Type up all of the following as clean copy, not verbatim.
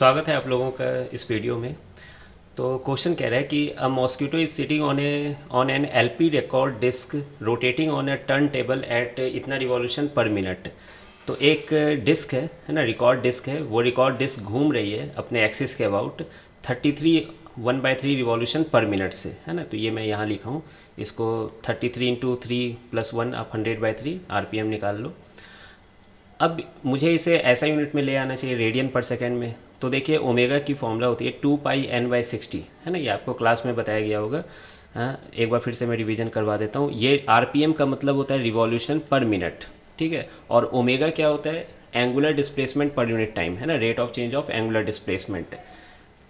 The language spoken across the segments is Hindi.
स्वागत है आप लोगों का इस वीडियो में। तो क्वेश्चन कह रहा है कि a mosquito is sitting on an LP record disc rotating on a turntable at इतना रिवॉल्यूशन पर मिनट। तो एक डिस्क है ना, रिकॉर्ड डिस्क है, वो रिकॉर्ड डिस्क घूम रही है अपने एक्सिस के अबाउट 33 1/3 रिवॉल्यूशन पर मिनट से, है ना। तो ये मैं यहाँ लिखा हूँ, इसको 33 इंटू 3 + 1 आप 100/3 आरपीएम निकाल लो। अब मुझे इसे ऐसा यूनिट में ले आना चाहिए रेडियन पर सेकेंड में। तो देखिए ओमेगा की फॉर्मूला होती है 2πn/60, है ना, ये आपको क्लास में बताया गया होगा। हाँ, एक बार फिर से मैं रिवीजन करवा देता हूँ। ये आरपीएम का मतलब होता है रिवॉल्यूशन पर मिनट, ठीक है। और ओमेगा क्या होता है? Angular displacement per unit time, है ना, rate of change of angular displacement,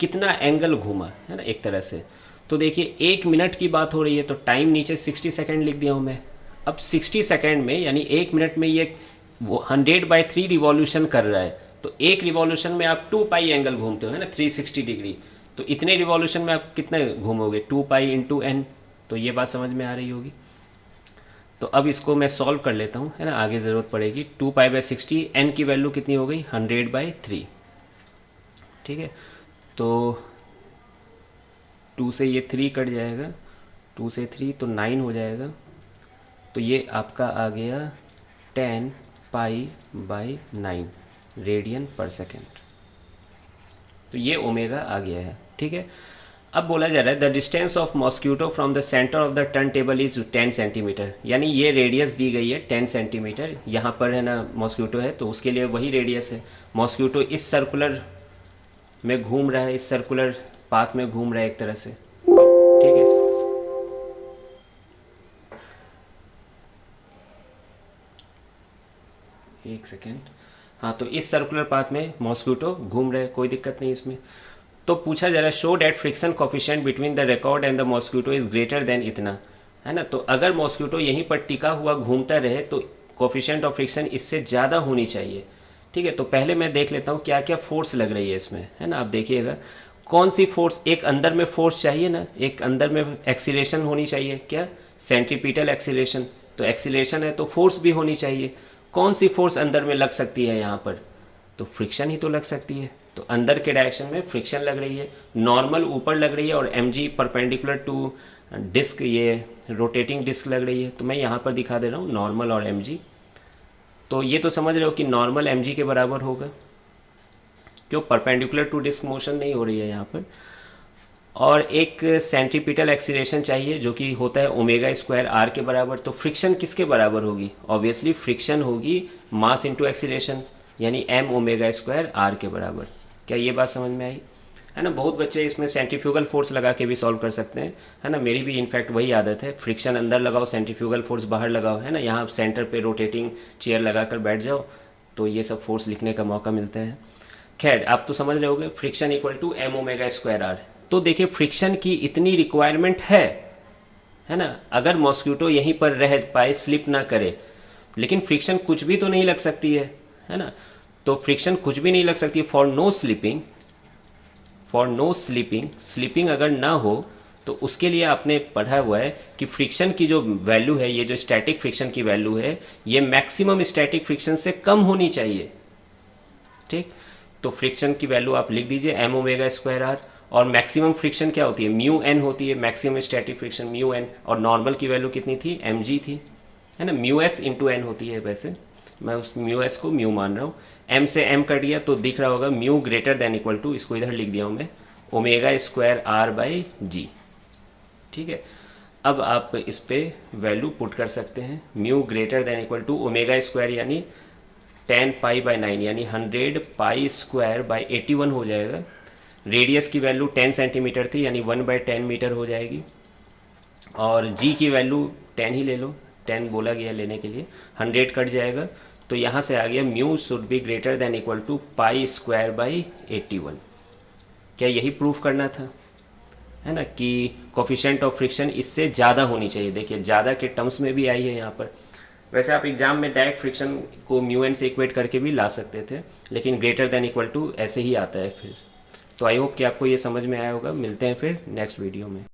कितना एंगल घूमा, है ना, एक तरह से। तो देखिए 1 मिनट की बात हो रही है तो टाइम नीचे 60 सेकेंड लिख दिया हूँ मैं। अब 60 सेकेंड में यानी 1 मिनट में ये वो 100/3 रिवॉल्यूशन कर रहा है। तो एक रिवॉल्यूशन में आप 2π एंगल घूमते हो, है ना, 360 डिग्री। तो इतने रिवॉल्यूशन में आप कितने घूमोगे? 2π इंटू एन। तो ये बात समझ में आ रही होगी। तो अब इसको मैं सॉल्व कर लेता हूँ, है ना, आगे ज़रूरत पड़ेगी। 2π/60, एन की वैल्यू कितनी हो गई? 100/3, ठीक है। तो 2 से ये 3 कट जाएगा, 2 से 3 तो 9 हो जाएगा। तो ये आपका आ गया 10π/9 रेडियन पर सेकेंड। तो ये ओमेगा आ गया है, ठीक है। अब बोला जा रहा है the distance of mosquito from the centre of the turn table is 10 centimetre, यानी ये रेडियस दी गई है 10 सेंटीमीटर। यहाँ पर है ना मॉस्क्यूटो है तो उसके लिए वही रेडियस है। मॉस्क्यूटो इस सर्कुलर में घूम रहा है, इस सर्कुलर पाथ में घूम रहा है एक तरह से, ठीक है। एक सेकेंड, हाँ, तो इस सर्कुलर पाथ में मॉस्क्यूटो घूम रहे, कोई दिक्कत नहीं इसमें। तो पूछा जा रहा है show that friction coefficient between the record and the mosquito is greater than इतना, है ना। तो अगर मॉस्क्यूटो यहीं पर टिका हुआ घूमता रहे तो कोफिशिएंट ऑफ फ्रिक्शन इससे ज़्यादा होनी चाहिए, ठीक है। तो पहले मैं देख लेता हूँ क्या क्या फोर्स लग रही है इसमें, है ना। आप देखिएगा कौन सी फोर्स, एक अंदर में फोर्स चाहिए ना, एक अंदर में एक्सीलरेशन होनी चाहिए, क्या? Centripetal acceleration. तो एक्सीलरेशन है तो फोर्स भी होनी चाहिए। कौन सी फोर्स अंदर में लग सकती है यहाँ पर? तो फ्रिक्शन ही तो लग सकती है। तो अंदर के डायरेक्शन में फ्रिक्शन लग रही है, नॉर्मल ऊपर लग रही है और mg परपेंडिकुलर टू डिस्क, ये रोटेटिंग डिस्क लग रही है। तो मैं यहाँ पर दिखा दे रहा हूँ नॉर्मल और mg। तो ये तो समझ रहे हो कि नॉर्मल mg के बराबर होगा, क्यों? परपेंडिकुलर टू डिस्क मोशन नहीं हो रही है यहाँ पर। और एक सेंट्रीपिटल एक्सीलरेशन चाहिए जो कि होता है ω² r के बराबर। तो फ्रिक्शन किसके बराबर होगी? ऑब्वियसली फ्रिक्शन होगी मास इंटू एक्सीलरेशन, यानी mω² r के बराबर। क्या ये बात समझ में आई? है ना। बहुत बच्चे इसमें सेंट्रीफ्यूगल फोर्स लगा के भी सॉल्व कर सकते हैं, है ना। मेरी भी इनफैक्ट वही आदत है, फ्रिक्शन अंदर लगाओ, सेंट्रीफ्यूगल फोर्स बाहर लगाओ, है ना। यहाँ सेंटर पे रोटेटिंग चेयर लगा कर बैठ जाओ तो ये सब फोर्स लिखने का मौका मिलता है। खैर आप तो समझ रहे होगे friction equal to mω² r। तो देखिए फ्रिक्शन की इतनी रिक्वायरमेंट है ना, अगर मॉस्क्यूटो यहीं पर रह पाए, स्लिप ना करे। लेकिन फ्रिक्शन कुछ भी तो नहीं लग सकती है ना। तो फ्रिक्शन कुछ भी नहीं लग सकती फॉर नो स्लिपिंग, स्लिपिंग अगर ना हो तो उसके लिए आपने पढ़ा हुआ है कि फ्रिक्शन की जो वैल्यू है, ये जो स्टैटिक फ्रिक्शन की वैल्यू है, ये मैक्सिमम स्टैटिक फ्रिक्शन से कम होनी चाहिए, ठीक। तो फ्रिक्शन की वैल्यू आप लिख दीजिए mω² r। और मैक्सिमम फ्रिक्शन क्या होती है? μn होती है, मैक्सिमम स्टैटिक फ्रिक्शन μn। और नॉर्मल की वैल्यू कितनी थी? mg थी, है ना। μs इंटू एन होती है, वैसे मैं उस μs को म्यू मान रहा हूँ। m से m कट गया तो दिख रहा होगा μ ग्रेटर देन इक्वल टू, इसको इधर लिख दिया हूँ मैं, ω² r/g, ठीक है। अब आप इस पे वैल्यू पुट कर सकते हैं, μ ग्रेटर देन इक्वल टू ω² यानी 10π/9 यानी 100π²/81 हो जाएगा। रेडियस की वैल्यू 10 सेंटीमीटर थी यानी 1/10 मीटर हो जाएगी। और g की वैल्यू 10 ही ले लो, 10 बोला गया लेने के लिए, 100 कट जाएगा। तो यहाँ से आ गया μ should be greater than equal to π²/81। क्या यही प्रूफ करना था, है ना, कि कोफिशिएंट ऑफ फ्रिक्शन इससे ज़्यादा होनी चाहिए। देखिए ज़्यादा के टर्म्स में भी आई है यहाँ पर। वैसे आप एग्जाम में डायरेक्ट फ्रिक्शन को μn से इक्वेट करके भी ला सकते थे, लेकिन ग्रेटर देन इक्वल टू ऐसे ही आता है फिर। तो आई होप कि आपको ये समझ में आया होगा। मिलते हैं फिर नेक्स्ट वीडियो में।